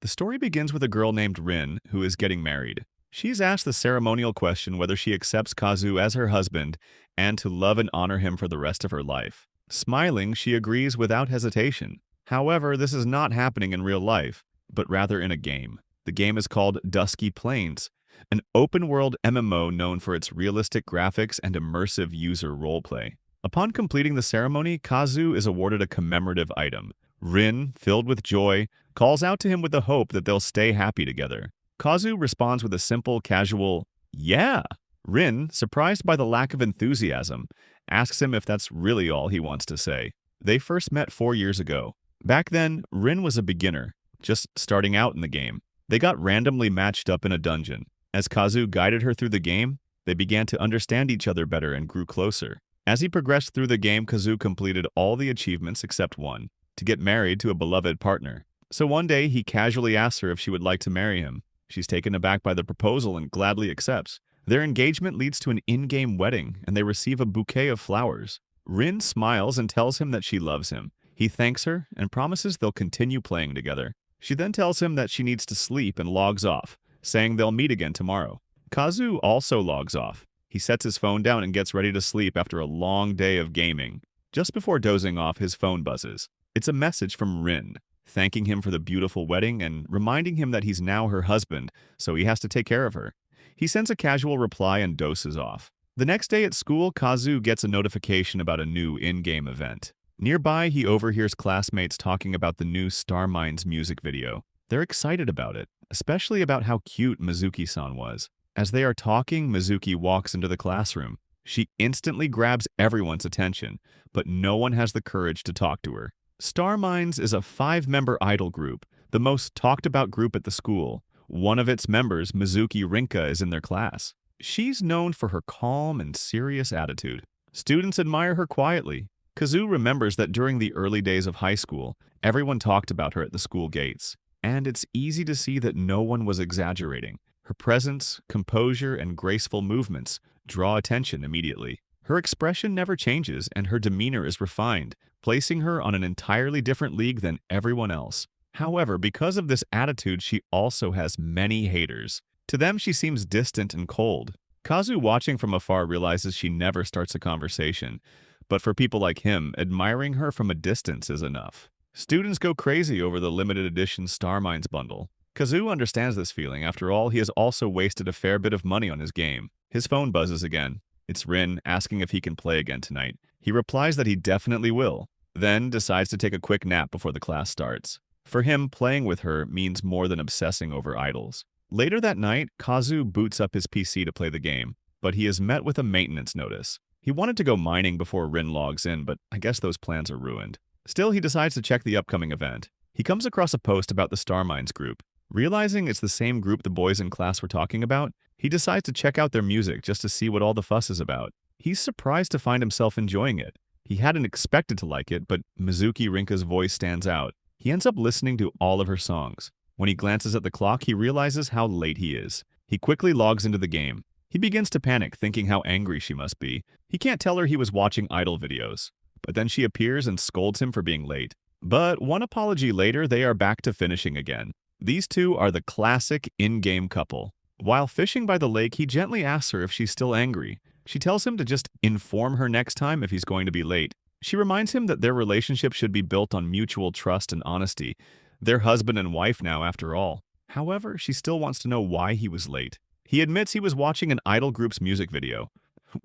The story begins with a girl named Rin who is getting married. She's asked the ceremonial question whether she accepts Kazu as her husband and to love and honor him for the rest of her life. Smiling, she agrees without hesitation. However, this is not happening in real life, but rather in a game. The game is called Dusky Plains, an open-world MMO known for its realistic graphics and immersive user roleplay. Upon completing the ceremony, Kazu is awarded a commemorative item. Rin, filled with joy, calls out to him with the hope that they'll stay happy together. Kazu responds with a simple, casual, "Yeah!" Rin, surprised by the lack of enthusiasm, asks him if that's really all he wants to say. They first met 4 years ago. Back then, Rin was a beginner, just starting out in the game. They got randomly matched up in a dungeon. As Kazu guided her through the game, they began to understand each other better and grew closer. As he progressed through the game, Kazu completed all the achievements except one, to get married to a beloved partner. So one day, he casually asks her if she would like to marry him. She's taken aback by the proposal and gladly accepts. Their engagement leads to an in-game wedding, and they receive a bouquet of flowers. Rin smiles and tells him that she loves him. He thanks her and promises they'll continue playing together. She then tells him that she needs to sleep and logs off, saying they'll meet again tomorrow. Kazu also logs off. He sets his phone down and gets ready to sleep after a long day of gaming. Just before dozing off, his phone buzzes. It's a message from Rin, thanking him for the beautiful wedding and reminding him that he's now her husband, so he has to take care of her. He sends a casual reply and doses off. The next day at school, Kazu gets a notification about a new in-game event. Nearby, he overhears classmates talking about the new Star Mines music video. They're excited about it, especially about how cute Mizuki-san was. As they are talking, Mizuki walks into the classroom. She instantly grabs everyone's attention, but no one has the courage to talk to her. Star Mines is a 5-member idol group, the most talked-about group at the school. One of its members, Mizuki Rinka, is in their class. She's known for her calm and serious attitude. Students admire her quietly. Kazu remembers that during the early days of high school, everyone talked about her at the school gates. And it's easy to see that no one was exaggerating. Her presence, composure, and graceful movements draw attention immediately. Her expression never changes, and her demeanor is refined, placing her on an entirely different league than everyone else. However, because of this attitude, she also has many haters. To them, she seems distant and cold. Kazu, watching from afar, realizes she never starts a conversation. But for people like him, admiring her from a distance is enough. Students go crazy over the limited edition Star Mines bundle. Kazu understands this feeling. After all, he has also wasted a fair bit of money on his game. His phone buzzes again. It's Rin asking if he can play again tonight. He replies that he definitely will, then decides to take a quick nap before the class starts. For him, playing with her means more than obsessing over idols. Later that night, Kazu boots up his PC to play the game, but he is met with a maintenance notice. He wanted to go mining before Rin logs in, but I guess those plans are ruined. Still, he decides to check the upcoming event. He comes across a post about the Star Mines group. Realizing it's the same group the boys in class were talking about, he decides to check out their music just to see what all the fuss is about. He's surprised to find himself enjoying it. He hadn't expected to like it, but Mizuki Rinka's voice stands out. He ends up listening to all of her songs. When he glances at the clock, he realizes how late he is. He quickly logs into the game. He begins to panic, thinking how angry she must be. He can't tell her he was watching idol videos. But then she appears and scolds him for being late. But one apology later, they are back to finishing again. These two are the classic in-game couple. While fishing by the lake, he gently asks her if she's still angry. She tells him to just inform her next time if he's going to be late. She reminds him that their relationship should be built on mutual trust and honesty. They're husband and wife now, after all. However, she still wants to know why he was late. He admits he was watching an idol group's music video.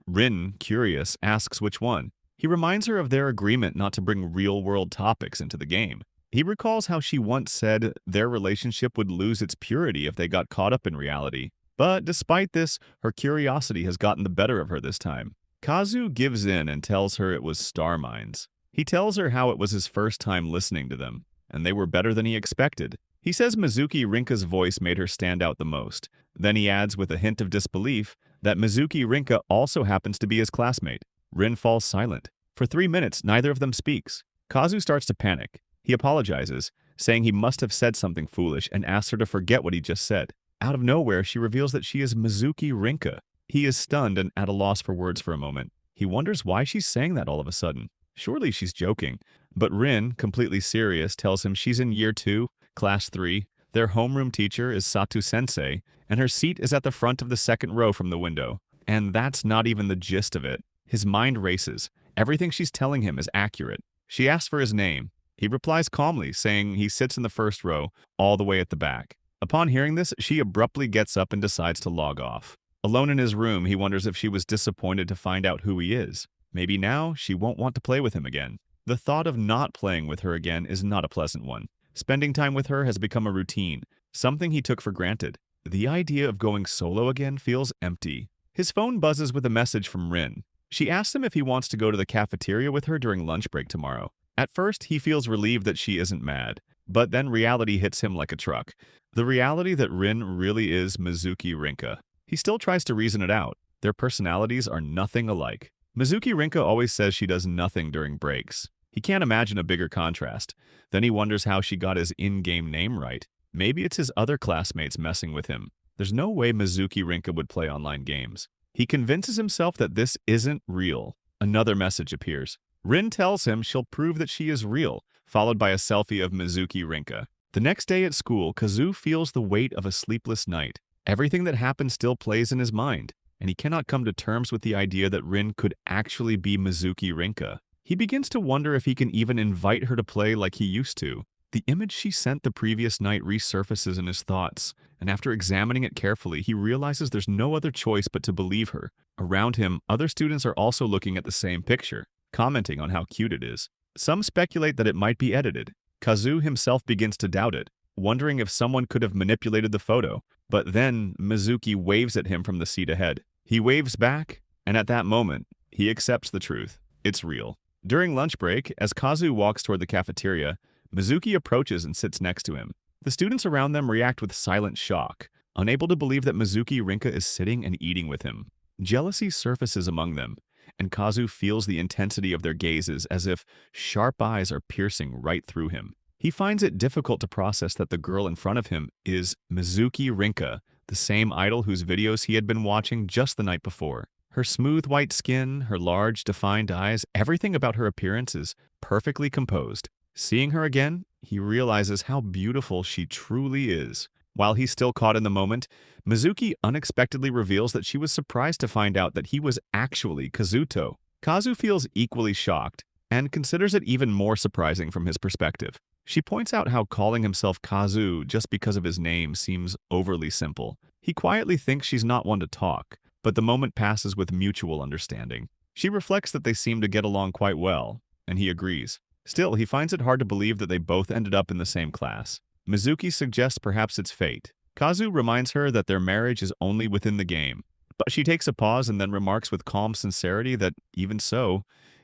Rin, curious, asks which one. He reminds her of their agreement not to bring real-world topics into the game. He recalls how she once said their relationship would lose its purity if they got caught up in reality. But despite this, her curiosity has gotten the better of her this time. Kazu gives in and tells her it was Star Mines. He tells her how it was his first time listening to them, and they were better than he expected. He says Mizuki Rinka's voice made her stand out the most. Then he adds with a hint of disbelief that Mizuki Rinka also happens to be his classmate. Rin falls silent. For 3 minutes, neither of them speaks. Kazu starts to panic. He apologizes, saying he must have said something foolish and asks her to forget what he just said. Out of nowhere, she reveals that she is Mizuki Rinka. He is stunned and at a loss for words for a moment. He wonders why she's saying that all of a sudden. Surely she's joking. But Rin, completely serious, tells him she's in year 2, class 3, Their homeroom teacher is Satu-sensei, and her seat is at the front of the second row from the window. And that's not even the gist of it. His mind races. Everything she's telling him is accurate. She asks for his name. He replies calmly, saying he sits in the first row, all the way at the back. Upon hearing this, she abruptly gets up and decides to log off. Alone in his room, he wonders if she was disappointed to find out who he is. Maybe now she won't want to play with him again. The thought of not playing with her again is not a pleasant one. Spending time with her has become a routine, something he took for granted. The idea of going solo again feels empty. His phone buzzes with a message from Rin. She asks him if he wants to go to the cafeteria with her during lunch break tomorrow. At first, he feels relieved that she isn't mad, but then reality hits him like a truck. The reality that Rin really is Mizuki Rinka. He still tries to reason it out. Their personalities are nothing alike. Mizuki Rinka always says she does nothing during breaks. He can't imagine a bigger contrast. Then he wonders how she got his in-game name right. Maybe it's his other classmates messing with him. There's no way Mizuki Rinka would play online games. He convinces himself that this isn't real. Another message appears. Rin tells him she'll prove that she is real, followed by a selfie of Mizuki Rinka. The next day at school, Kazu feels the weight of a sleepless night. Everything that happened still plays in his mind, and he cannot come to terms with the idea that Rin could actually be Mizuki Rinka. He begins to wonder if he can even invite her to play like he used to. The image she sent the previous night resurfaces in his thoughts, and after examining it carefully, he realizes there's no other choice but to believe her. Around him, other students are also looking at the same picture, commenting on how cute it is. Some speculate that it might be edited. Kazu himself begins to doubt it, wondering if someone could have manipulated the photo. But then, Mizuki waves at him from the seat ahead. He waves back, and at that moment, he accepts the truth. It's real. During lunch break, as Kazu walks toward the cafeteria, Mizuki approaches and sits next to him. The students around them react with silent shock, unable to believe that Mizuki Rinka is sitting and eating with him. Jealousy surfaces among them, and Kazu feels the intensity of their gazes as if sharp eyes are piercing right through him. He finds it difficult to process that the girl in front of him is Mizuki Rinka, the same idol whose videos he had been watching just the night before. Her smooth white skin, her large, defined eyes, everything about her appearance is perfectly composed. Seeing her again, he realizes how beautiful she truly is. While he's still caught in the moment, Mizuki unexpectedly reveals that she was surprised to find out that he was actually Kazuto. Kazu feels equally shocked and considers it even more surprising from his perspective. She points out how calling himself Kazu just because of his name seems overly simple. He quietly thinks she's not one to talk, but the moment passes with mutual understanding. She reflects that they seem to get along quite well, and he agrees. Still, he finds it hard to believe that they both ended up in the same class. Mizuki suggests perhaps it's fate. Kazu reminds her that their marriage is only within the game, but she takes a pause and then remarks with calm sincerity that, even so,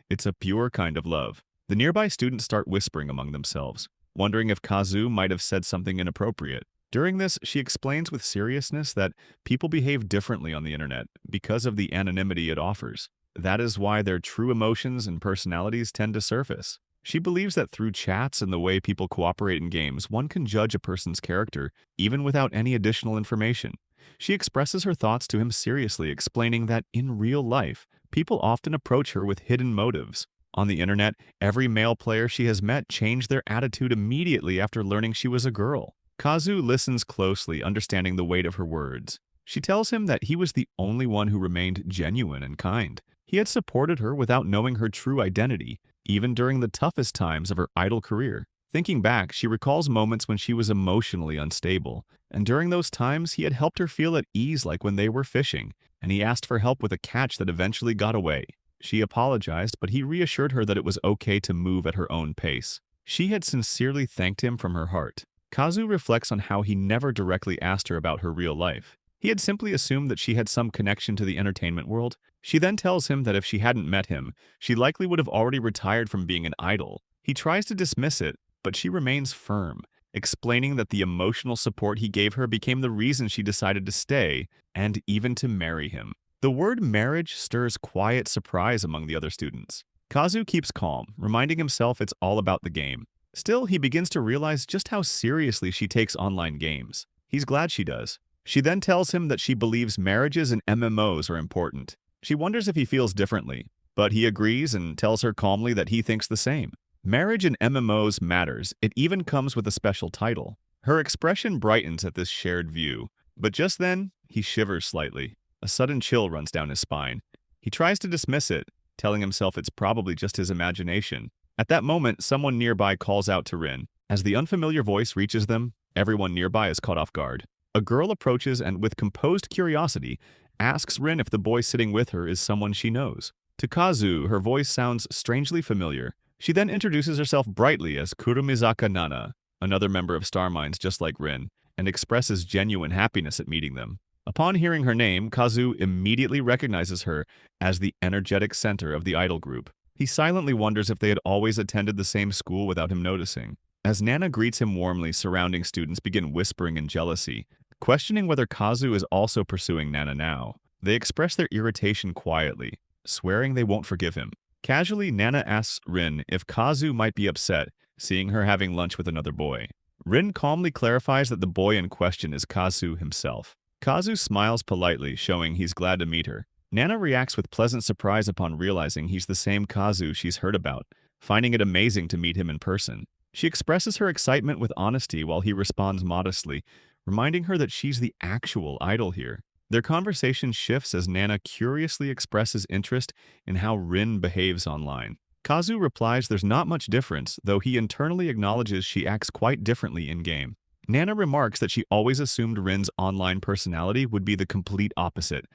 it's a pure kind of love. The nearby students start whispering among themselves, wondering if Kazu might have said something inappropriate. During this, she explains with seriousness that people behave differently on the internet because of the anonymity it offers. That is why their true emotions and personalities tend to surface. She believes that through chats and the way people cooperate in games, one can judge a person's character, even without any additional information. She expresses her thoughts to him seriously, explaining that in real life, people often approach her with hidden motives. On the internet, every male player she has met changed their attitude immediately after learning she was a girl. Kazu listens closely, understanding the weight of her words. She tells him that he was the only one who remained genuine and kind. He had supported her without knowing her true identity, even during the toughest times of her idol career. Thinking back, she recalls moments when she was emotionally unstable, and during those times he had helped her feel at ease like when they were fishing, and he asked for help with a catch that eventually got away. She apologized, but he reassured her that it was okay to move at her own pace. She had sincerely thanked him from her heart. Kazu reflects on how he never directly asked her about her real life. He had simply assumed that she had some connection to the entertainment world. She then tells him that if she hadn't met him, she likely would have already retired from being an idol. He tries to dismiss it, but she remains firm, explaining that the emotional support he gave her became the reason she decided to stay and even to marry him. The word marriage stirs quiet surprise among the other students. Kazu keeps calm, reminding himself it's all about the game. Still, he begins to realize just how seriously she takes online games. He's glad she does. She then tells him that she believes marriages and MMOs are important. She wonders if he feels differently, but he agrees and tells her calmly that he thinks the same. Marriage in MMOs matters. It even comes with a special title. Her expression brightens at this shared view, but just then, he shivers slightly. A sudden chill runs down his spine. He tries to dismiss it, telling himself it's probably just his imagination. At that moment, someone nearby calls out to Rin. As the unfamiliar voice reaches them, everyone nearby is caught off guard. A girl approaches and, with composed curiosity, asks Rin if the boy sitting with her is someone she knows. To Kazu, her voice sounds strangely familiar. She then introduces herself brightly as Kurumizaka Nana, another member of Star Mines just like Rin, and expresses genuine happiness at meeting them. Upon hearing her name, Kazu immediately recognizes her as the energetic center of the idol group. He silently wonders if they had always attended the same school without him noticing. As Nana greets him warmly, surrounding students begin whispering in jealousy, questioning whether Kazu is also pursuing Nana now. They express their irritation quietly, swearing they won't forgive him. Casually, Nana asks Rin if Kazu might be upset, seeing her having lunch with another boy. Rin calmly clarifies that the boy in question is Kazu himself. Kazu smiles politely, showing he's glad to meet her. Nana reacts with pleasant surprise upon realizing he's the same Kazu she's heard about, finding it amazing to meet him in person. She expresses her excitement with honesty while he responds modestly, reminding her that she's the actual idol here. Their conversation shifts as Nana curiously expresses interest in how Rin behaves online. Kazu replies there's not much difference, though he internally acknowledges she acts quite differently in-game. Nana remarks that she always assumed Rin's online personality would be the complete opposite,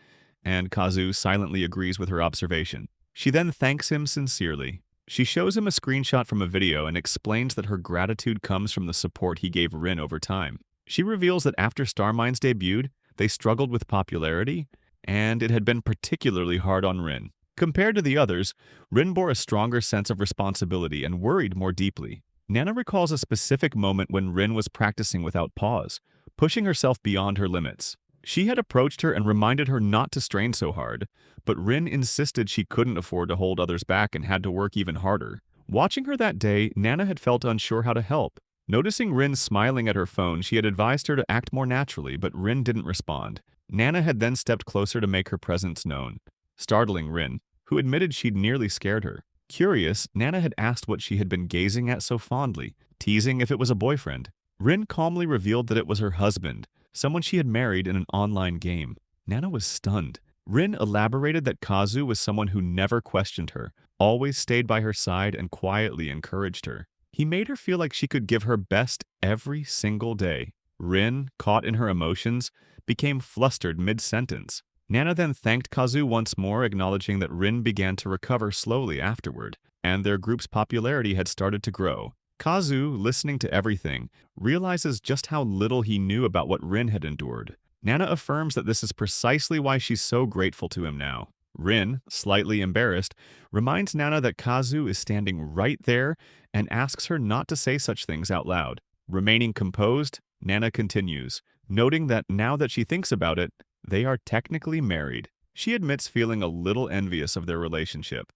and Kazu silently agrees with her observation. She then thanks him sincerely. She shows him a screenshot from a video and explains that her gratitude comes from the support he gave Rin over time. She reveals that after Star Mines debuted, they struggled with popularity, and it had been particularly hard on Rin. Compared to the others, Rin bore a stronger sense of responsibility and worried more deeply. Nana recalls a specific moment when Rin was practicing without pause, pushing herself beyond her limits. She had approached her and reminded her not to strain so hard, but Rin insisted she couldn't afford to hold others back and had to work even harder. Watching her that day, Nana had felt unsure how to help. Noticing Rin smiling at her phone, she had advised her to act more naturally, but Rin didn't respond. Nana had then stepped closer to make her presence known, startling Rin, who admitted she'd nearly scared her. Curious, Nana had asked what she had been gazing at so fondly, teasing if it was a boyfriend. Rin calmly revealed that it was her husband, someone she had married in an online game. Nana was stunned. Rin elaborated that Kazu was someone who never questioned her, always stayed by her side and quietly encouraged her. He made her feel like she could give her best every single day. Rin, caught in her emotions, became flustered mid-sentence. Nana then thanked Kazu once more, acknowledging that Rin began to recover slowly afterward, and their group's popularity had started to grow. Kazu, listening to everything, realizes just how little he knew about what Rin had endured. Nana affirms that this is precisely why she's so grateful to him now. Rin, slightly embarrassed, reminds Nana that Kazu is standing right there and asks her not to say such things out loud. Remaining composed, Nana continues, noting that now that she thinks about it, they are technically married. She admits feeling a little envious of their relationship.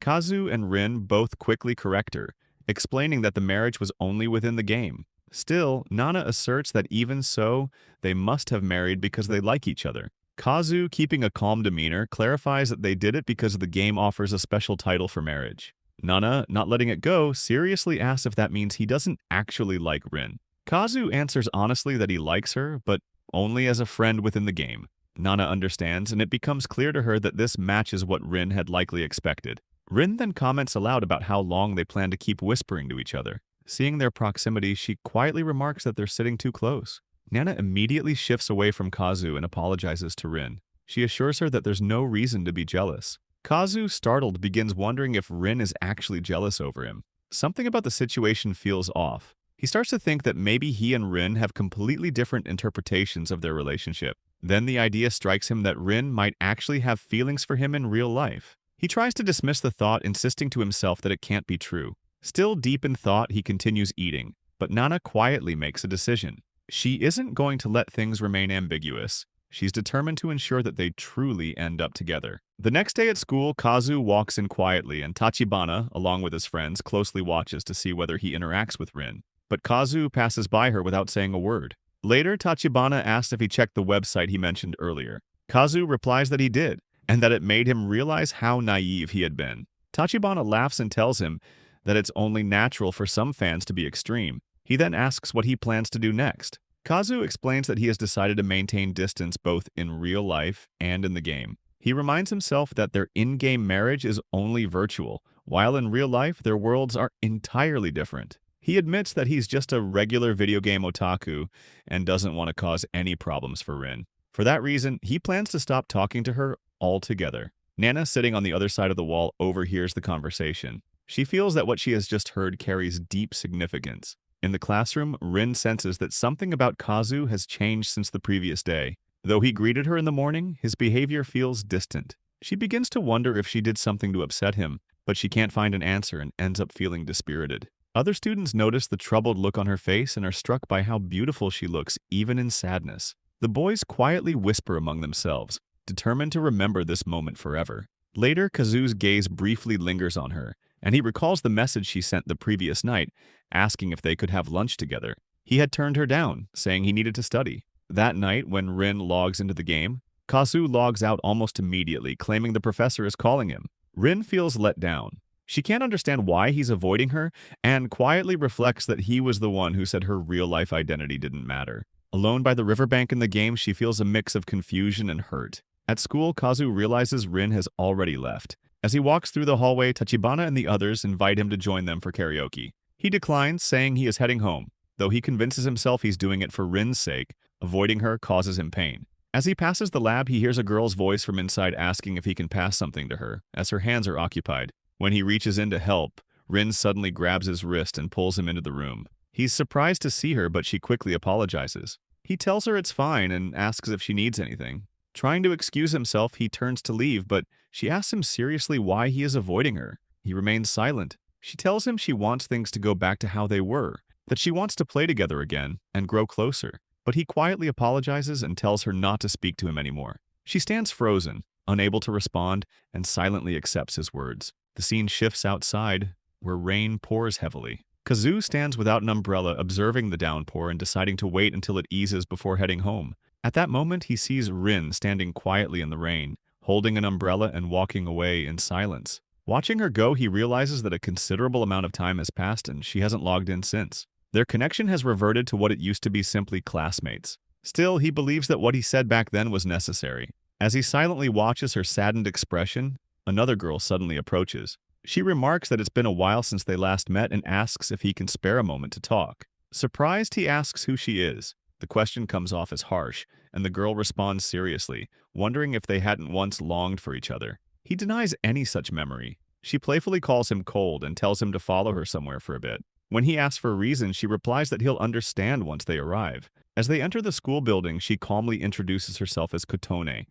Kazu and Rin both quickly correct her, explaining that the marriage was only within the game. Still, Nana asserts that even so, they must have married because they like each other. Kazu, keeping a calm demeanor, clarifies that they did it because the game offers a special title for marriage. Nana, not letting it go, seriously asks if that means he doesn't actually like Rin. Kazu answers honestly that he likes her, but only as a friend within the game. Nana understands, and it becomes clear to her that this matches what Rin had likely expected. Rin then comments aloud about how long they plan to keep whispering to each other. Seeing their proximity, she quietly remarks that they're sitting too close. Nana immediately shifts away from Kazu and apologizes to Rin. She assures her that there's no reason to be jealous. Kazu, startled, begins wondering if Rin is actually jealous over him. Something about the situation feels off. He starts to think that maybe he and Rin have completely different interpretations of their relationship. Then the idea strikes him that Rin might actually have feelings for him in real life. He tries to dismiss the thought, insisting to himself that it can't be true. Still deep in thought, he continues eating, but Nana quietly makes a decision. She isn't going to let things remain ambiguous. She's determined to ensure that they truly end up together. The next day at school, Kazu walks in quietly, and Tachibana, along with his friends, closely watches to see whether he interacts with Rin. But Kazu passes by her without saying a word. Later, Tachibana asks if he checked the website he mentioned earlier. Kazu replies that he did, and that it made him realize how naive he had been. Tachibana laughs and tells him that it's only natural for some fans to be extreme. He then asks what he plans to do next. Kazu explains that he has decided to maintain distance both in real life and in the game. He reminds himself that their in-game marriage is only virtual, while in real life their worlds are entirely different. He admits that he's just a regular video game otaku and doesn't want to cause any problems for Rin. For that reason, he plans to stop talking to her altogether. Nana, sitting on the other side of the wall, overhears the conversation. She feels that what she has just heard carries deep significance. In the classroom, Rin senses that something about Kazu has changed since the previous day. Though he greeted her in the morning, his behavior feels distant. She begins to wonder if she did something to upset him, but she can't find an answer and ends up feeling dispirited. Other students notice the troubled look on her face and are struck by how beautiful she looks, even in sadness. The boys quietly whisper among themselves, determined to remember this moment forever. Later, Kazu's gaze briefly lingers on her, and he recalls the message she sent the previous night, asking if they could have lunch together. He had turned her down, saying he needed to study. That night, when Rin logs into the game, Kazu logs out almost immediately, claiming the professor is calling him. Rin feels let down. She can't understand why he's avoiding her, and quietly reflects that he was the one who said her real-life identity didn't matter. Alone by the riverbank in the game, she feels a mix of confusion and hurt. At school, Kazu realizes Rin has already left. As he walks through the hallway, Tachibana and the others invite him to join them for karaoke. He declines, saying he is heading home, though he convinces himself he's doing it for Rin's sake. Avoiding her causes him pain. As he passes the lab, he hears a girl's voice from inside asking if he can pass something to her, as her hands are occupied. When he reaches in to help, Rin suddenly grabs his wrist and pulls him into the room. He's surprised to see her, but she quickly apologizes. He tells her it's fine and asks if she needs anything. Trying to excuse himself, he turns to leave, but she asks him seriously why he is avoiding her. He remains silent. She tells him she wants things to go back to how they were, that she wants to play together again and grow closer. But he quietly apologizes and tells her not to speak to him anymore. She stands frozen, unable to respond, and silently accepts his words. The scene shifts outside, where rain pours heavily. Kazu stands without an umbrella, observing the downpour and deciding to wait until it eases before heading home. At that moment, he sees Rin standing quietly in the rain, holding an umbrella and walking away in silence. Watching her go, he realizes that a considerable amount of time has passed and she hasn't logged in since. Their connection has reverted to what it used to be, simply classmates. Still, he believes that what he said back then was necessary. As he silently watches her saddened expression, another girl suddenly approaches. She remarks that it's been a while since they last met and asks if he can spare a moment to talk. Surprised, he asks who she is. The question comes off as harsh, and the girl responds seriously, wondering if they hadn't once longed for each other. He denies any such memory. She playfully calls him cold and tells him to follow her somewhere for a bit. When he asks for a reason, she replies that he'll understand once they arrive. As they enter the school building, she calmly introduces herself as Kotone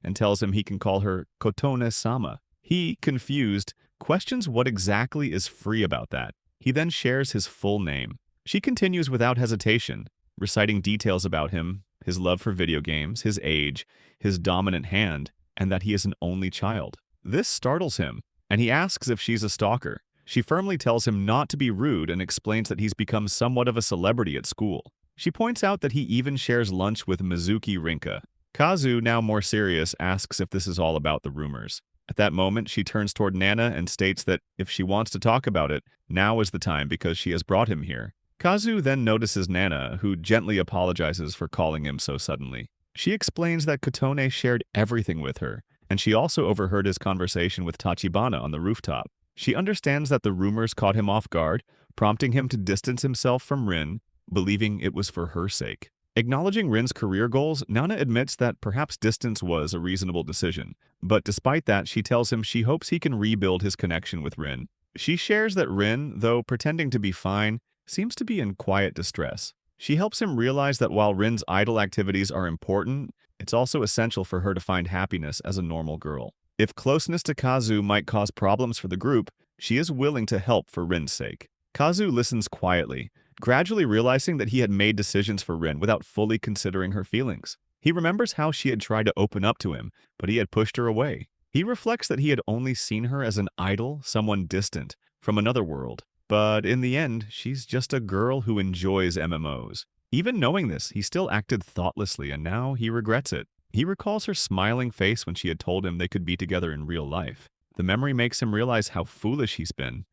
and tells him he can call her Kotone-sama. He, confused, questions what exactly is free about that. He then shares his full name. She continues without hesitation, reciting details about him, his love for video games, his age, his dominant hand, and that he is an only child. This startles him, and he asks if she's a stalker. She firmly tells him not to be rude and explains that he's become somewhat of a celebrity at school. She points out that he even shares lunch with Mizuki Rinka. Kazu, now more serious, asks if this is all about the rumors. At that moment, she turns toward Nana and states that if she wants to talk about it, now is the time because she has brought him here. Kazu then notices Nana, who gently apologizes for calling him so suddenly. She explains that Kotone shared everything with her, and she also overheard his conversation with Tachibana on the rooftop. She understands that the rumors caught him off guard, prompting him to distance himself from Rin, believing it was for her sake. Acknowledging Rin's career goals, Nana admits that perhaps distance was a reasonable decision. But despite that, she tells him she hopes he can rebuild his connection with Rin. She shares that Rin, though pretending to be fine, seems to be in quiet distress. She helps him realize that while Rin's idol activities are important, it's also essential for her to find happiness as a normal girl. If closeness to Kazu might cause problems for the group, she is willing to help for Rin's sake. Kazu listens quietly, gradually realizing that he had made decisions for Rin without fully considering her feelings. He remembers how she had tried to open up to him, but he had pushed her away. He reflects that he had only seen her as an idol, someone distant, from another world. But in the end, she's just a girl who enjoys MMOs. Even knowing this, he still acted thoughtlessly, and now he regrets it. He recalls her smiling face when she had told him they could be together in real life. The memory makes him realize how foolish he's been.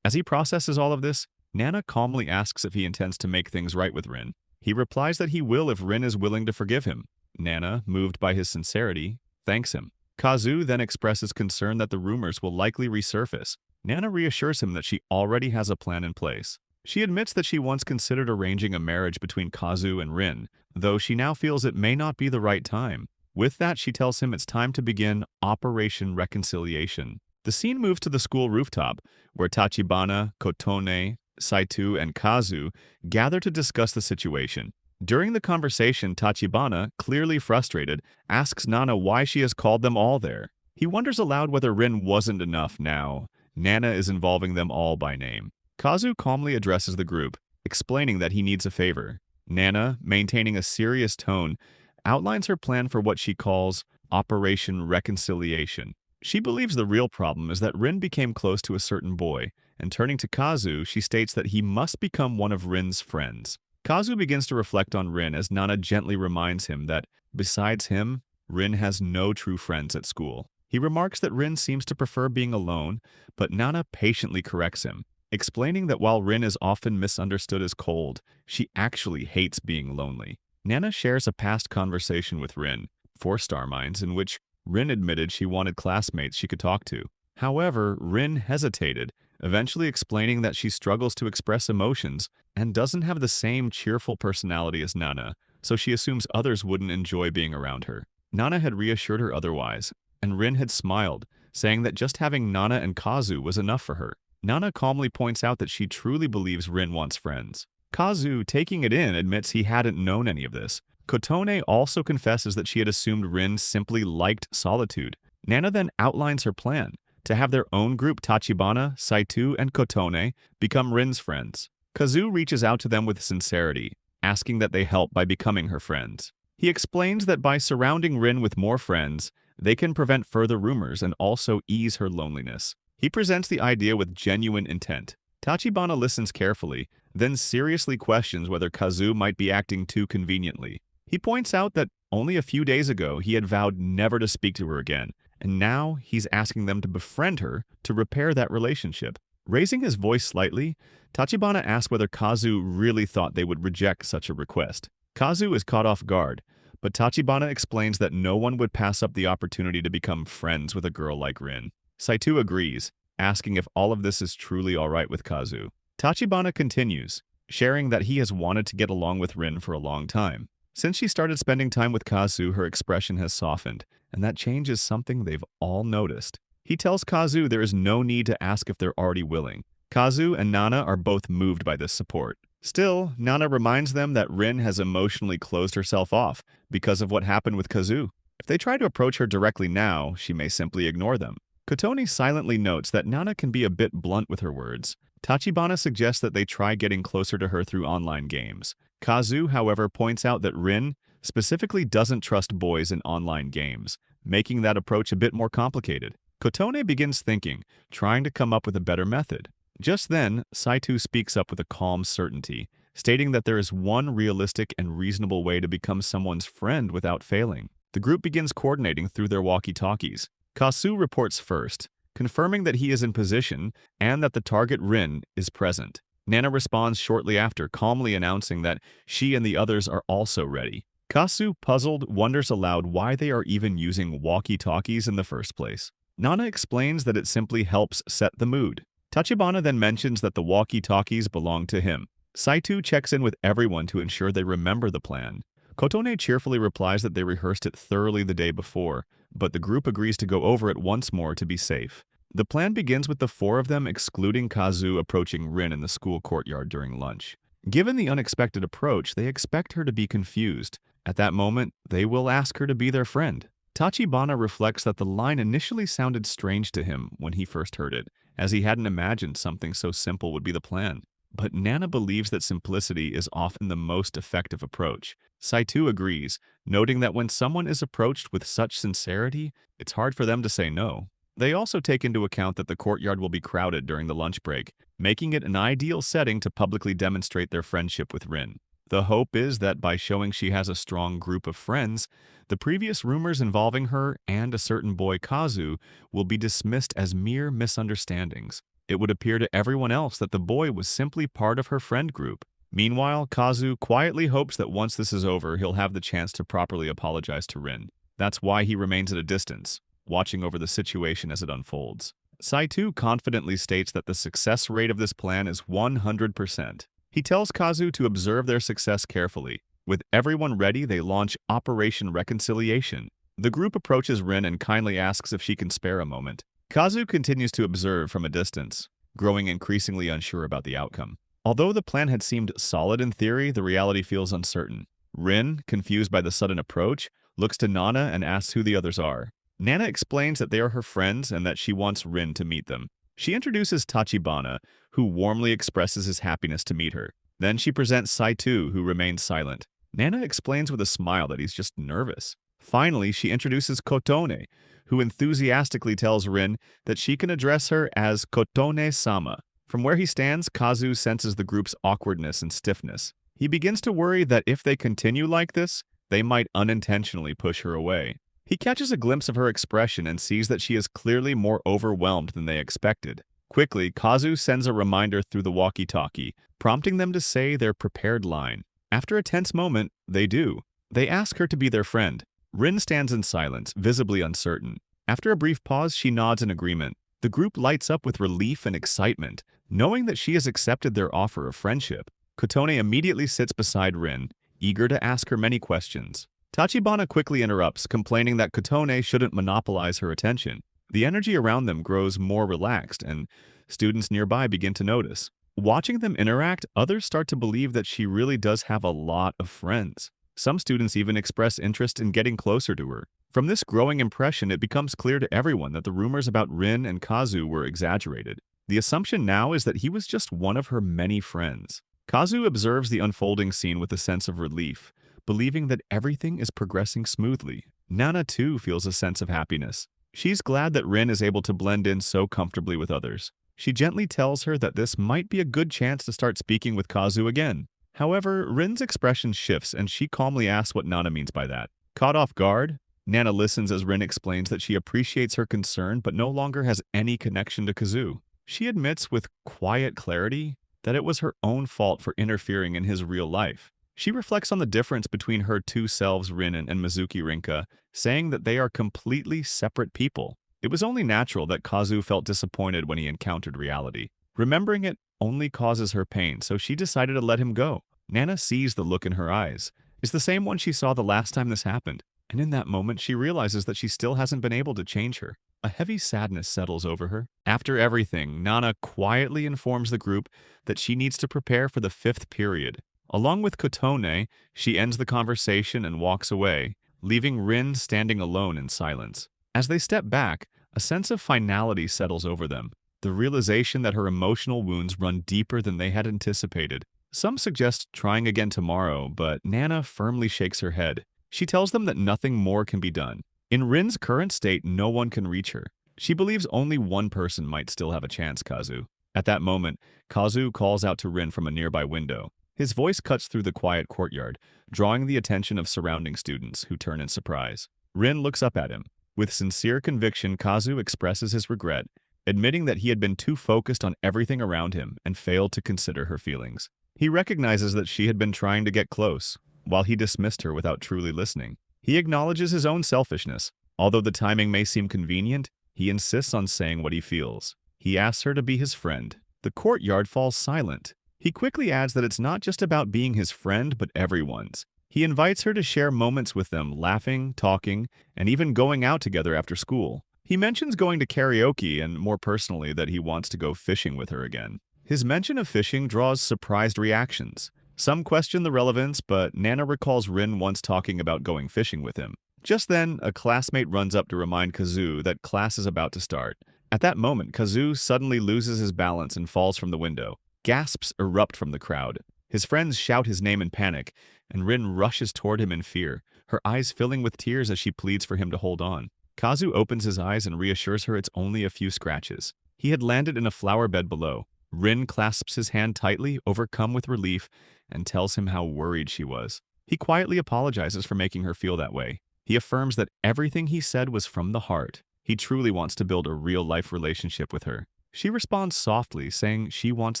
As he processes all of this, Nana calmly asks if he intends to make things right with Rin. He replies that he will if Rin is willing to forgive him. Nana, moved by his sincerity, thanks him. Kazu then expresses concern that the rumors will likely resurface. Nana reassures him that she already has a plan in place. She admits that she once considered arranging a marriage between Kazu and Rin, though she now feels it may not be the right time. With that, she tells him it's time to begin Operation Reconciliation. The scene moves to the school rooftop, where Tachibana, Kotone, Saito, and Kazu gather to discuss the situation. During the conversation, Tachibana, clearly frustrated, asks Nana why she has called them all there. He wonders aloud whether Rin wasn't enough now. Nana is involving them all by name. Kazu calmly addresses the group, explaining that he needs a favor. Nana, maintaining a serious tone, outlines her plan for what she calls Operation Reconciliation. She believes the real problem is that Rin became close to a certain boy, and turning to Kazu, she states that he must become one of Rin's friends. Kazu begins to reflect on Rin as Nana gently reminds him that, besides him, Rin has no true friends at school. He remarks that Rin seems to prefer being alone, but Nana patiently corrects him, explaining that while Rin is often misunderstood as cold, she actually hates being lonely. Nana shares a past conversation with Rin, 4-star Minds, in which Rin admitted she wanted classmates she could talk to. However, Rin hesitated, eventually explaining that she struggles to express emotions and doesn't have the same cheerful personality as Nana, so she assumes others wouldn't enjoy being around her. Nana had reassured her otherwise, and Rin had smiled, saying that just having Nana and Kazu was enough for her. Nana calmly points out that she truly believes Rin wants friends. Kazu, taking it in, admits he hadn't known any of this. Kotone also confesses that she had assumed Rin simply liked solitude. Nana then outlines her plan, to have their own group Tachibana, Saito, and Kotone become Rin's friends. Kazu reaches out to them with sincerity, asking that they help by becoming her friends. He explains that by surrounding Rin with more friends, they can prevent further rumors and also ease her loneliness. He presents the idea with genuine intent. Tachibana listens carefully, then seriously questions whether Kazu might be acting too conveniently. He points out that only a few days ago he had vowed never to speak to her again, and now he's asking them to befriend her to repair that relationship. Raising his voice slightly, Tachibana asks whether Kazu really thought they would reject such a request. Kazu is caught off guard, but Tachibana explains that no one would pass up the opportunity to become friends with a girl like Rin. Saito agrees, asking if all of this is truly alright with Kazu. Tachibana continues, sharing that he has wanted to get along with Rin for a long time. Since she started spending time with Kazu, her expression has softened, and that change is something they've all noticed. He tells Kazu there is no need to ask if they're already willing. Kazu and Nana are both moved by this support. Still, Nana reminds them that Rin has emotionally closed herself off because of what happened with Kazu. If they try to approach her directly now, she may simply ignore them. Kotone silently notes that Nana can be a bit blunt with her words. Tachibana suggests that they try getting closer to her through online games. Kazu, however, points out that Rin specifically doesn't trust boys in online games, making that approach a bit more complicated. Kotone begins thinking, trying to come up with a better method. Just then, Saito speaks up with a calm certainty, stating that there is one realistic and reasonable way to become someone's friend without failing. The group begins coordinating through their walkie-talkies. Kazu reports first, confirming that he is in position and that the target Rin is present. Nana responds shortly after, calmly announcing that she and the others are also ready. Kazu, puzzled, wonders aloud why they are even using walkie-talkies in the first place. Nana explains that it simply helps set the mood. Tachibana then mentions that the walkie-talkies belong to him. Saito checks in with everyone to ensure they remember the plan. Kotone cheerfully replies that they rehearsed it thoroughly the day before, but the group agrees to go over it once more to be safe. The plan begins with the four of them excluding Kazu approaching Rin in the school courtyard during lunch. Given the unexpected approach, they expect her to be confused. At that moment, they will ask her to be their friend. Tachibana reflects that the line initially sounded strange to him when he first heard it, as he hadn't imagined something so simple would be the plan. But Nana believes that simplicity is often the most effective approach. Saito agrees, noting that when someone is approached with such sincerity, it's hard for them to say no. They also take into account that the courtyard will be crowded during the lunch break, making it an ideal setting to publicly demonstrate their friendship with Rin. The hope is that by showing she has a strong group of friends, the previous rumors involving her and a certain boy Kazu will be dismissed as mere misunderstandings. It would appear to everyone else that the boy was simply part of her friend group. Meanwhile, Kazu quietly hopes that once this is over, he'll have the chance to properly apologize to Rin. That's why he remains at a distance, watching over the situation as it unfolds. Saito confidently states that the success rate of this plan is 100%. He tells Kazu to observe their success carefully. With everyone ready, they launch Operation Reconciliation. The group approaches Rin and kindly asks if she can spare a moment. Kazu continues to observe from a distance, growing increasingly unsure about the outcome. Although the plan had seemed solid in theory, the reality feels uncertain. Rin, confused by the sudden approach, looks to Nana and asks who the others are. Nana explains that they are her friends and that she wants Rin to meet them. She introduces Tachibana, who warmly expresses his happiness to meet her. Then she presents Saito, who remains silent. Nana explains with a smile that he's just nervous. Finally, she introduces Kotone, who enthusiastically tells Rin that she can address her as Kotone-sama. From where he stands, Kazu senses the group's awkwardness and stiffness. He begins to worry that if they continue like this, they might unintentionally push her away. He catches a glimpse of her expression and sees that she is clearly more overwhelmed than they expected. Quickly, Kazu sends a reminder through the walkie-talkie, prompting them to say their prepared line. After a tense moment, they do. They ask her to be their friend. Rin stands in silence, visibly uncertain. After a brief pause, she nods in agreement. The group lights up with relief and excitement, knowing that she has accepted their offer of friendship. Kotone immediately sits beside Rin, eager to ask her many questions. Tachibana quickly interrupts, complaining that Kotone shouldn't monopolize her attention. The energy around them grows more relaxed, and students nearby begin to notice. Watching them interact, others start to believe that she really does have a lot of friends. Some students even express interest in getting closer to her. From this growing impression, it becomes clear to everyone that the rumors about Rin and Kazu were exaggerated. The assumption now is that he was just one of her many friends. Kazu observes the unfolding scene with a sense of relief, believing that everything is progressing smoothly. Nana, too, feels a sense of happiness. She's glad that Rin is able to blend in so comfortably with others. She gently tells her that this might be a good chance to start speaking with Kazu again. However, Rin's expression shifts and she calmly asks what Nana means by that. Caught off guard, Nana listens as Rin explains that she appreciates her concern but no longer has any connection to Kazu. She admits with quiet clarity that it was her own fault for interfering in his real life. She reflects on the difference between her two selves, Rin and Mizuki Rinka, saying that they are completely separate people. It was only natural that Kazu felt disappointed when he encountered reality. Remembering it only causes her pain, so she decided to let him go. Nana sees the look in her eyes. It's the same one she saw the last time this happened, and in that moment she realizes that she still hasn't been able to change her. A heavy sadness settles over her. After everything, Nana quietly informs the group that she needs to prepare for the 5th period. Along with Kotone, she ends the conversation and walks away, leaving Rin standing alone in silence. As they step back, a sense of finality settles over them, the realization that her emotional wounds run deeper than they had anticipated. Some suggest trying again tomorrow, but Nana firmly shakes her head. She tells them that nothing more can be done. In Rin's current state, no one can reach her. She believes only one person might still have a chance, Kazu. At that moment, Kazu calls out to Rin from a nearby window. His voice cuts through the quiet courtyard, drawing the attention of surrounding students, who turn in surprise. Rin looks up at him. With sincere conviction, Kazu expresses his regret, admitting that he had been too focused on everything around him and failed to consider her feelings. He recognizes that she had been trying to get close, while he dismissed her without truly listening. He acknowledges his own selfishness. Although the timing may seem convenient, he insists on saying what he feels. He asks her to be his friend. The courtyard falls silent. He quickly adds that it's not just about being his friend, but everyone's. He invites her to share moments with them, laughing, talking, and even going out together after school. He mentions going to karaoke and, more personally, that he wants to go fishing with her again. His mention of fishing draws surprised reactions. Some question the relevance, but Nana recalls Rin once talking about going fishing with him. Just then, a classmate runs up to remind Kazu that class is about to start. At that moment, Kazu suddenly loses his balance and falls from the window. Gasps erupt from the crowd. His friends shout his name in panic, and Rin rushes toward him in fear, her eyes filling with tears as she pleads for him to hold on. Kazu opens his eyes and reassures her it's only a few scratches. He had landed in a flower bed below. Rin clasps his hand tightly, overcome with relief, and tells him how worried she was. He quietly apologizes for making her feel that way. He affirms that everything he said was from the heart. He truly wants to build a real-life relationship with her. She responds softly, saying she wants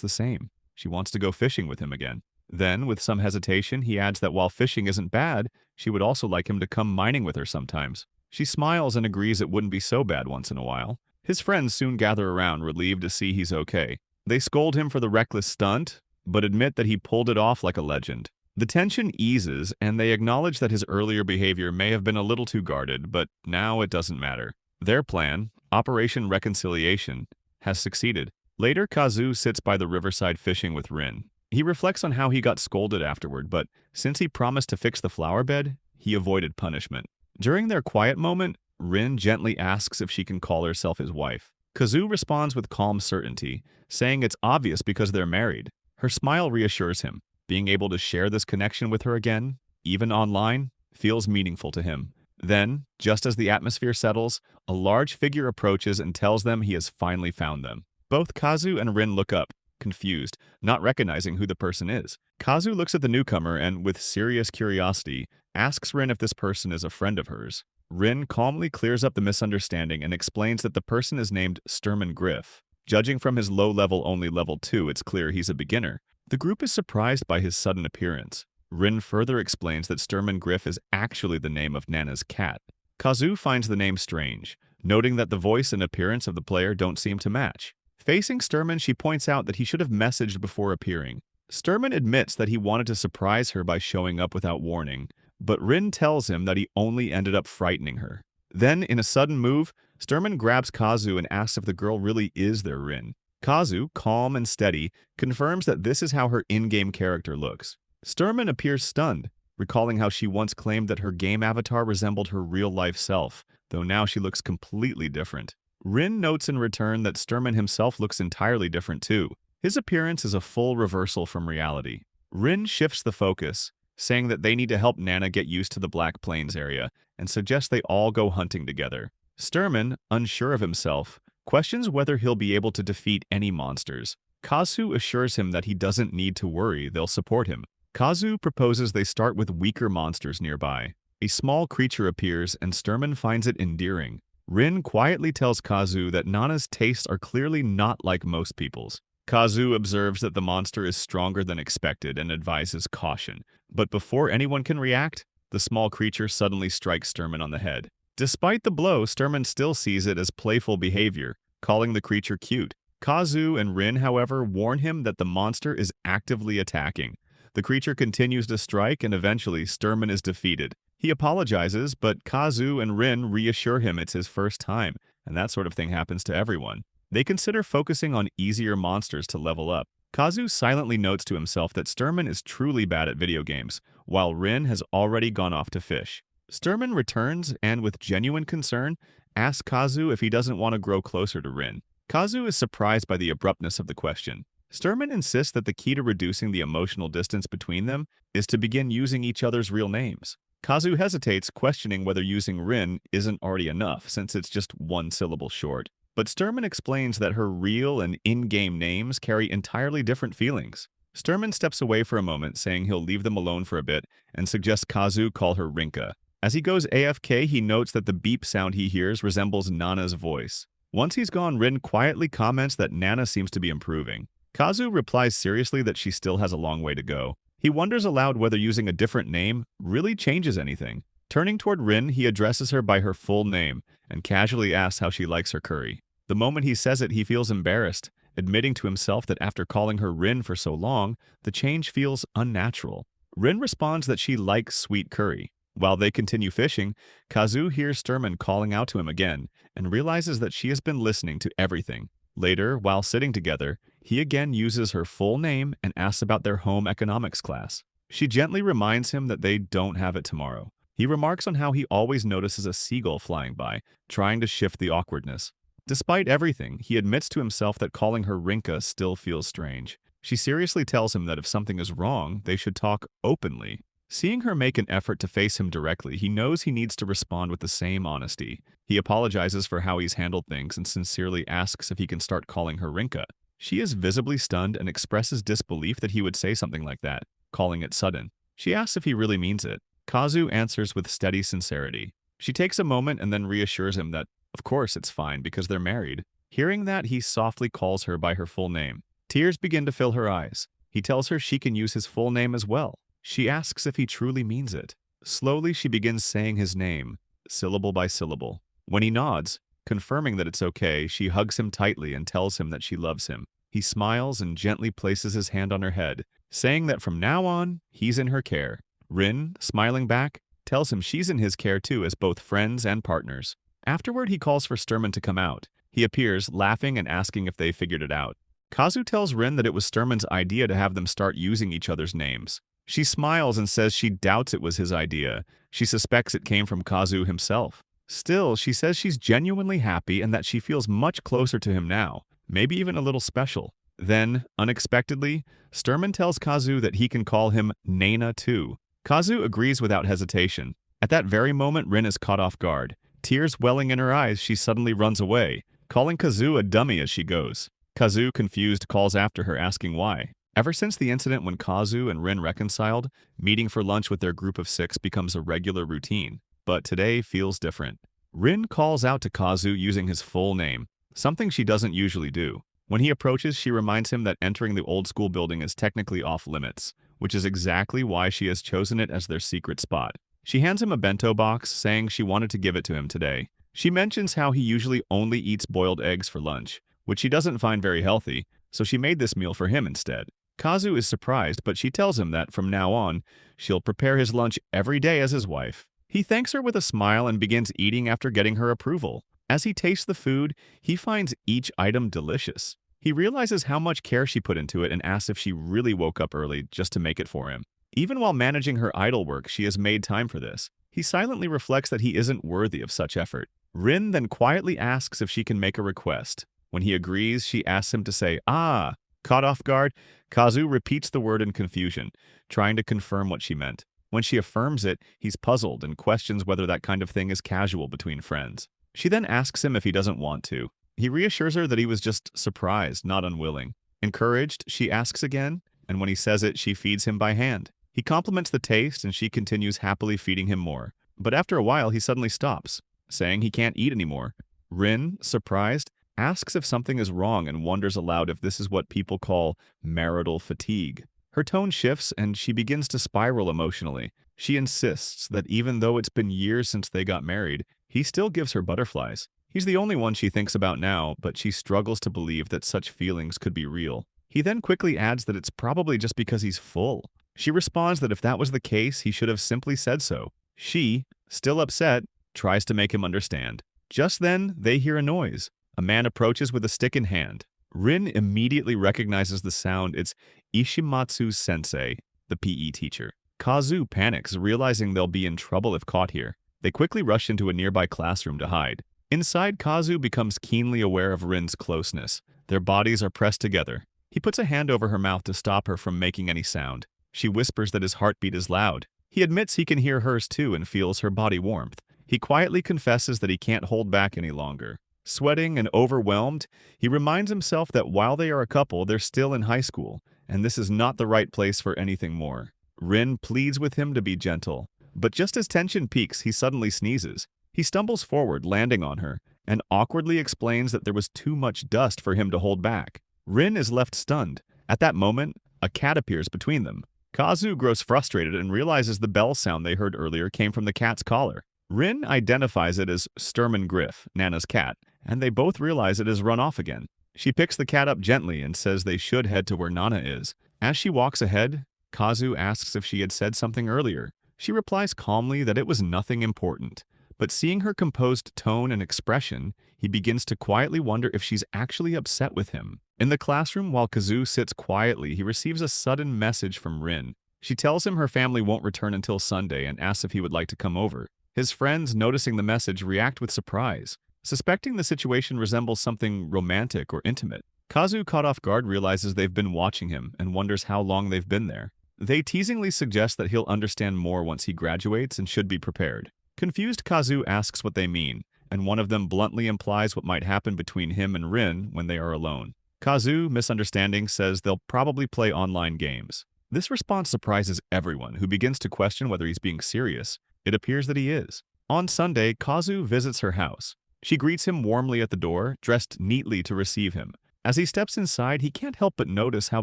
the same. She wants to go fishing with him again. Then, with some hesitation, he adds that while fishing isn't bad, she would also like him to come mining with her sometimes. She smiles and agrees it wouldn't be so bad once in a while. His friends soon gather around, relieved to see he's okay. They scold him for the reckless stunt, but admit that he pulled it off like a legend. The tension eases, and they acknowledge that his earlier behavior may have been a little too guarded, but now it doesn't matter. Their plan, Operation Reconciliation, has succeeded. Later, Kazu sits by the riverside fishing with Rin. He reflects on how he got scolded afterward, but since he promised to fix the flower bed, he avoided punishment. During their quiet moment, Rin gently asks if she can call herself his wife. Kazu responds with calm certainty, saying it's obvious because they're married. Her smile reassures him. Being able to share this connection with her again, even online, feels meaningful to him. Then, just as the atmosphere settles, a large figure approaches and tells them he has finally found them. Both Kazu and Rin look up, confused, not recognizing who the person is. Kazu looks at the newcomer and, with serious curiosity, asks Rin if this person is a friend of hers. Rin calmly clears up the misunderstanding and explains that the person is named Sturman Griff. Judging from his low level, only level 2, it's clear he's a beginner. The group is surprised by his sudden appearance. Rin further explains that Sturman Griff is actually the name of Nana's cat. Kazu finds the name strange, noting that the voice and appearance of the player don't seem to match. Facing Sturman, she points out that he should have messaged before appearing. Sturman admits that he wanted to surprise her by showing up without warning, but Rin tells him that he only ended up frightening her. Then, in a sudden move, Sturman grabs Kazu and asks if the girl really is their Rin. Kazu, calm and steady, confirms that this is how her in-game character looks. Sturman appears stunned, recalling how she once claimed that her game avatar resembled her real-life self, though now she looks completely different. Rin notes in return that Sturman himself looks entirely different too. His appearance is a full reversal from reality. Rin shifts the focus, saying that they need to help Nana get used to the Black Plains area, and suggests they all go hunting together. Sturman, unsure of himself, questions whether he'll be able to defeat any monsters. Kazu assures him that he doesn't need to worry, they'll support him. Kazu proposes they start with weaker monsters nearby. A small creature appears, and Sturman finds it endearing. Rin quietly tells Kazu that Nana's tastes are clearly not like most people's. Kazu observes that the monster is stronger than expected and advises caution. But before anyone can react, the small creature suddenly strikes Sturman on the head. Despite the blow, Sturman still sees it as playful behavior, calling the creature cute. Kazu and Rin, however, warn him that the monster is actively attacking. The creature continues to strike, and eventually Sturman is defeated. He apologizes, but Kazu and Rin reassure him it's his first time, and that sort of thing happens to everyone. They consider focusing on easier monsters to level up. Kazu silently notes to himself that Sturman is truly bad at video games, while Rin has already gone off to fish. Sturman returns and, with genuine concern, asks Kazu if he doesn't want to grow closer to Rin. Kazu is surprised by the abruptness of the question. Sturman insists that the key to reducing the emotional distance between them is to begin using each other's real names. Kazu hesitates, questioning whether using Rin isn't already enough, since it's just one syllable short. But Sturman explains that her real and in-game names carry entirely different feelings. Sturman steps away for a moment, saying he'll leave them alone for a bit, and suggests Kazu call her Rinka. As he goes AFK, he notes that the beep sound he hears resembles Nana's voice. Once he's gone, Rin quietly comments that Nana seems to be improving. Kazu replies seriously that she still has a long way to go. He wonders aloud whether using a different name really changes anything. Turning toward Rin, he addresses her by her full name and casually asks how she likes her curry. The moment he says it, he feels embarrassed, admitting to himself that after calling her Rin for so long, the change feels unnatural. Rin responds that she likes sweet curry. While they continue fishing, Kazu hears Sturman calling out to him again and realizes that she has been listening to everything. Later, while sitting together, he again uses her full name and asks about their home economics class. She gently reminds him that they don't have it tomorrow. He remarks on how he always notices a seagull flying by, trying to shift the awkwardness. Despite everything, he admits to himself that calling her Rinka still feels strange. She seriously tells him that if something is wrong, they should talk openly. Seeing her make an effort to face him directly, he knows he needs to respond with the same honesty. He apologizes for how he's handled things and sincerely asks if he can start calling her Rinka. She is visibly stunned and expresses disbelief that he would say something like that, calling it sudden. She asks if he really means it. Kazu answers with steady sincerity. She takes a moment and then reassures him that, of course, it's fine because they're married. Hearing that, he softly calls her by her full name. Tears begin to fill her eyes. He tells her she can use his full name as well. She asks if he truly means it. Slowly, she begins saying his name, syllable by syllable. When he nods, confirming that it's okay, she hugs him tightly and tells him that she loves him. He smiles and gently places his hand on her head, saying that from now on, he's in her care. Rin, smiling back, tells him she's in his care too as both friends and partners. Afterward, he calls for Sturman to come out. He appears, laughing and asking if they figured it out. Kazu tells Rin that it was Sturman's idea to have them start using each other's names. She smiles and says she doubts it was his idea. She suspects it came from Kazu himself. Still, she says she's genuinely happy and that she feels much closer to him now, maybe even a little special. Then, unexpectedly, Sturman tells Kazu that he can call him Nana too. Kazu agrees without hesitation. At that very moment, Rin is caught off guard. Tears welling in her eyes, she suddenly runs away, calling Kazu a dummy as she goes. Kazu, confused, calls after her asking why. Ever since the incident when Kazu and Rin reconciled, meeting for lunch with their group of 6 becomes a regular routine. But today feels different. Rin calls out to Kazu using his full name, something she doesn't usually do. When he approaches, she reminds him that entering the old school building is technically off limits, which is exactly why she has chosen it as their secret spot. She hands him a bento box, saying she wanted to give it to him today. She mentions how he usually only eats boiled eggs for lunch, which she doesn't find very healthy, so she made this meal for him instead. Kazu is surprised, but she tells him that from now on, she'll prepare his lunch every day as his wife. He thanks her with a smile and begins eating after getting her approval. As he tastes the food, he finds each item delicious. He realizes how much care she put into it and asks if she really woke up early just to make it for him. Even while managing her idol work, she has made time for this. He silently reflects that he isn't worthy of such effort. Rin then quietly asks if she can make a request. When he agrees, she asks him to say, "Ah." Caught off guard, Kazu repeats the word in confusion, trying to confirm what she meant. When she affirms it, he's puzzled and questions whether that kind of thing is casual between friends. She then asks him if he doesn't want to. He reassures her that he was just surprised, not unwilling. Encouraged, she asks again, and when he says it, she feeds him by hand. He compliments the taste, and she continues happily feeding him more. But after a while, he suddenly stops, saying he can't eat anymore. Rin, surprised, asks if something is wrong and wonders aloud if this is what people call marital fatigue. Her tone shifts and she begins to spiral emotionally. She insists that even though it's been years since they got married, he still gives her butterflies. He's the only one she thinks about now, but she struggles to believe that such feelings could be real. He then quickly adds that it's probably just because he's full. She responds that if that was the case, he should have simply said so. She, still upset, tries to make him understand. Just then, they hear a noise. A man approaches with a stick in hand. Rin immediately recognizes the sound. It's Ishimatsu's sensei, the PE teacher. Kazu panics, realizing they'll be in trouble if caught here. They quickly rush into a nearby classroom to hide. Inside, Kazu becomes keenly aware of Rin's closeness. Their bodies are pressed together. He puts a hand over her mouth to stop her from making any sound. She whispers that his heartbeat is loud. He admits he can hear hers too and feels her body warmth. He quietly confesses that he can't hold back any longer. Sweating and overwhelmed, he reminds himself that while they are a couple, they're still in high school, and this is not the right place for anything more. Rin pleads with him to be gentle, but just as tension peaks, he suddenly sneezes. He stumbles forward, landing on her, and awkwardly explains that there was too much dust for him to hold back. Rin is left stunned. At that moment, a cat appears between them. Kazu grows frustrated and realizes the bell sound they heard earlier came from the cat's collar. Rin identifies it as Sturman Griff, Nana's cat, and they both realize it has run off again. She picks the cat up gently and says they should head to where Nana is. As she walks ahead, Kazu asks if she had said something earlier. She replies calmly that it was nothing important. But seeing her composed tone and expression, he begins to quietly wonder if she's actually upset with him. In the classroom, while Kazu sits quietly, he receives a sudden message from Rin. She tells him her family won't return until Sunday and asks if he would like to come over. His friends, noticing the message, react with surprise, suspecting the situation resembles something romantic or intimate. Kazu, caught off guard, realizes they've been watching him and wonders how long they've been there. They teasingly suggest that he'll understand more once he graduates and should be prepared. Confused, Kazu asks what they mean, and one of them bluntly implies what might happen between him and Rin when they are alone. Kazu, misunderstanding, says they'll probably play online games. This response surprises everyone, who begins to question whether he's being serious. It appears that he is. On Sunday, Kazu visits her house. She greets him warmly at the door, dressed neatly to receive him. As he steps inside, he can't help but notice how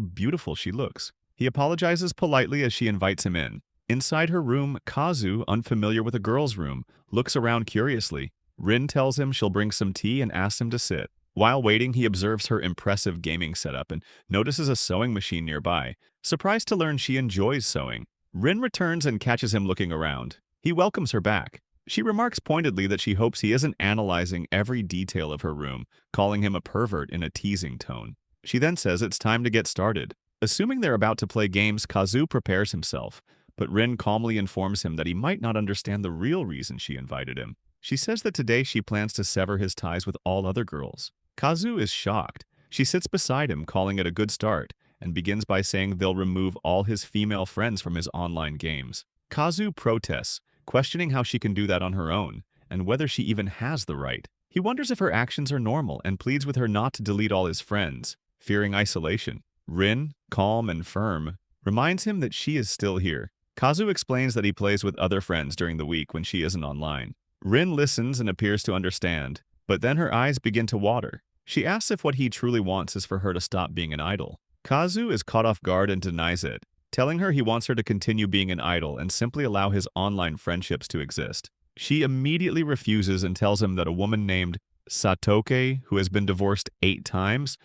beautiful she looks. He apologizes politely as she invites him in. Inside her room, Kazu, unfamiliar with a girl's room, looks around curiously. Rin tells him she'll bring some tea and asks him to sit. While waiting, he observes her impressive gaming setup and notices a sewing machine nearby. Surprised to learn she enjoys sewing, Rin returns and catches him looking around. He welcomes her back. She remarks pointedly that she hopes he isn't analyzing every detail of her room, calling him a pervert in a teasing tone. She then says it's time to get started. Assuming they're about to play games, Kazu prepares himself, but Rin calmly informs him that he might not understand the real reason she invited him. She says that today she plans to sever his ties with all other girls. Kazu is shocked. She sits beside him, calling it a good start, and begins by saying they'll remove all his female friends from his online games. Kazu protests, questioning how she can do that on her own, and whether she even has the right. He wonders if her actions are normal and pleads with her not to delete all his friends, fearing isolation. Rin, calm and firm, reminds him that she is still here. Kazu explains that he plays with other friends during the week when she isn't online. Rin listens and appears to understand, but then her eyes begin to water. She asks if what he truly wants is for her to stop being an idol. Kazu is caught off guard and denies it, telling her he wants her to continue being an idol and simply allow his online friendships to exist. She immediately refuses and tells him that a woman named Satoke, who has been divorced 8 times,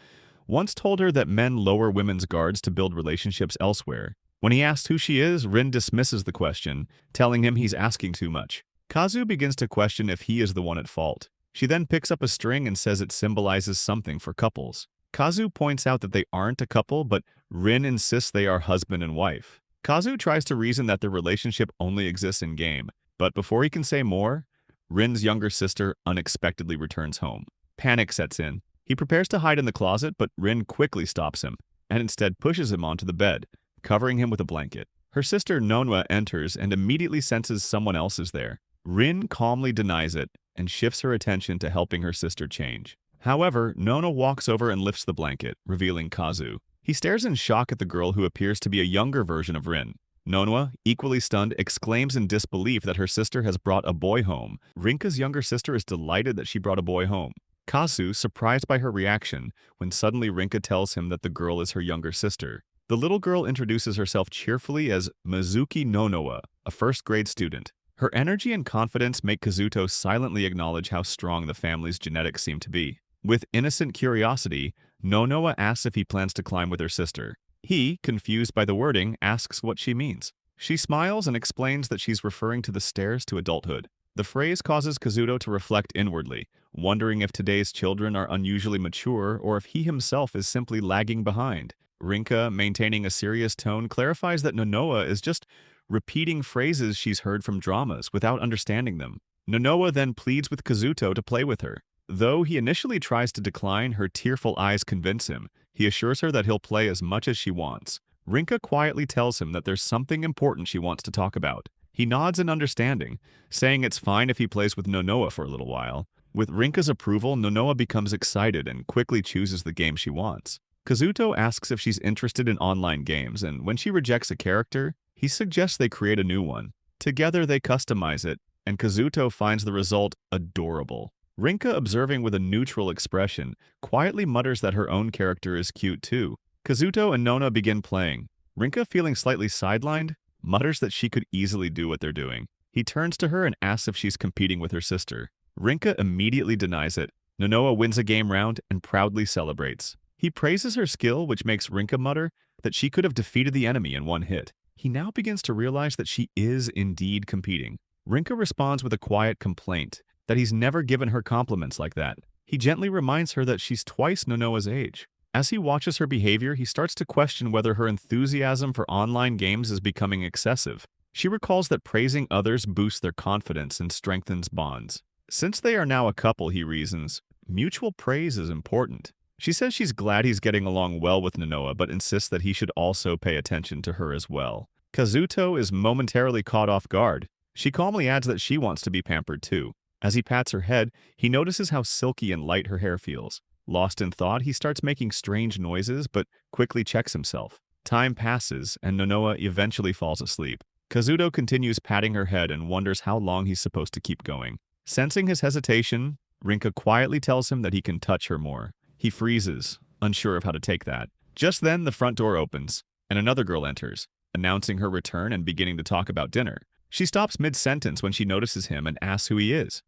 once told her that men lower women's guards to build relationships elsewhere. When he asks who she is, Rin dismisses the question, telling him he's asking too much. Kazu begins to question if he is the one at fault. She then picks up a string and says it symbolizes something for couples. Kazu points out that they aren't a couple, but Rin insists they are husband and wife. Kazu tries to reason that their relationship only exists in-game, but before he can say more, Rin's younger sister unexpectedly returns home. Panic sets in. He prepares to hide in the closet, but Rin quickly stops him, and instead pushes him onto the bed, covering him with a blanket. Her sister Nonwa enters and immediately senses someone else is there. Rin calmly denies it and shifts her attention to helping her sister change. However, Nona walks over and lifts the blanket, revealing Kazu. He stares in shock at the girl who appears to be a younger version of Rin. Nonwa, equally stunned, exclaims in disbelief that her sister has brought a boy home. Rinka's younger sister is delighted that she brought a boy home. Kazu, surprised by her reaction, when suddenly Rinka tells him that the girl is her younger sister. The little girl introduces herself cheerfully as Mizuki Nonowa, a first-grade student. Her energy and confidence make Kazuto silently acknowledge how strong the family's genetics seem to be. With innocent curiosity, Nonowa asks if he plans to climb with her sister. He, confused by the wording, asks what she means. She smiles and explains that she's referring to the stairs to adulthood. The phrase causes Kazuto to reflect inwardly, wondering if today's children are unusually mature or if he himself is simply lagging behind. Rinka, maintaining a serious tone, clarifies that Nonowa is just repeating phrases she's heard from dramas without understanding them. Nonowa then pleads with Kazuto to play with her. Though he initially tries to decline, her tearful eyes convince him. He assures her that he'll play as much as she wants. Rinka quietly tells him that there's something important she wants to talk about. He nods in understanding, saying it's fine if he plays with Nonowa for a little while. With Rinka's approval, Nonowa becomes excited and quickly chooses the game she wants. Kazuto asks if she's interested in online games, and when she rejects a character, he suggests they create a new one. Together they customize it, and Kazuto finds the result adorable. Rinka, observing with a neutral expression, quietly mutters that her own character is cute too. Kazuto and Nona begin playing. Rinka, feeling slightly sidelined, mutters that she could easily do what they're doing. He turns to her and asks if she's competing with her sister. Rinka immediately denies it. Nonowa wins a game round and proudly celebrates. He praises her skill, which makes Rinka mutter that she could have defeated the enemy in one hit. He now begins to realize that she is indeed competing. Rinka responds with a quiet complaint that he's never given her compliments like that. He gently reminds her that she's twice Nonowa's age. As he watches her behavior, he starts to question whether her enthusiasm for online games is becoming excessive. She recalls that praising others boosts their confidence and strengthens bonds. Since they are now a couple, he reasons, mutual praise is important. She says she's glad he's getting along well with Nonowa, but insists that he should also pay attention to her as well. Kazuto is momentarily caught off guard. She calmly adds that she wants to be pampered too. As he pats her head, he notices how silky and light her hair feels. Lost in thought, he starts making strange noises, but quickly checks himself. Time passes, and Nonowa eventually falls asleep. Kazuto continues patting her head and wonders how long he's supposed to keep going. Sensing his hesitation, Rinka quietly tells him that he can touch her more. He freezes, unsure of how to take that. Just then, the front door opens, and another girl enters, announcing her return and beginning to talk about dinner. She stops mid-sentence when she notices him and asks who he is.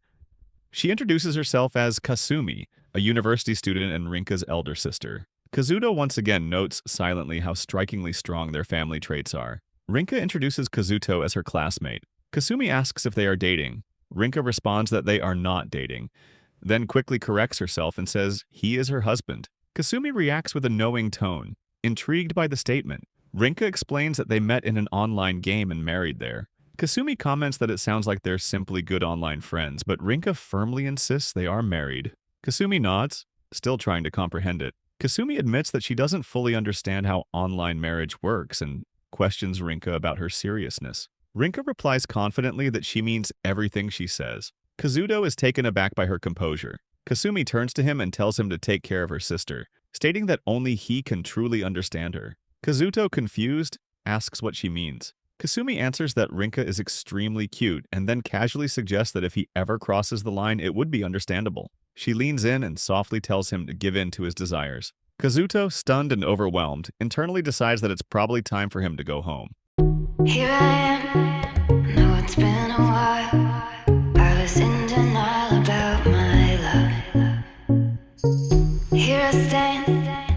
She introduces herself as Kasumi, a university student and Rinka's elder sister. Kazuto once again notes silently how strikingly strong their family traits are. Rinka introduces Kazuto as her classmate. Kasumi asks if they are dating. Rinka responds that they are not dating, then quickly corrects herself and says he is her husband. Kasumi reacts with a knowing tone, intrigued by the statement. Rinka explains that they met in an online game and married there. Kasumi comments that it sounds like they're simply good online friends, but Rinka firmly insists they are married. Kasumi nods, still trying to comprehend it. Kasumi admits that she doesn't fully understand how online marriage works and questions Rinka about her seriousness. Rinka replies confidently that she means everything she says. Kazuto is taken aback by her composure. Kasumi turns to him and tells him to take care of her sister, stating that only he can truly understand her. Kazuto, confused, asks what she means. Kasumi answers that Rinka is extremely cute and then casually suggests that if he ever crosses the line, it would be understandable. She leans in and softly tells him to give in to his desires. Kazuto, stunned and overwhelmed, internally decides that it's probably time for him to go home. Here I am, know it's been a while. I was in denial about my love. Here I stand,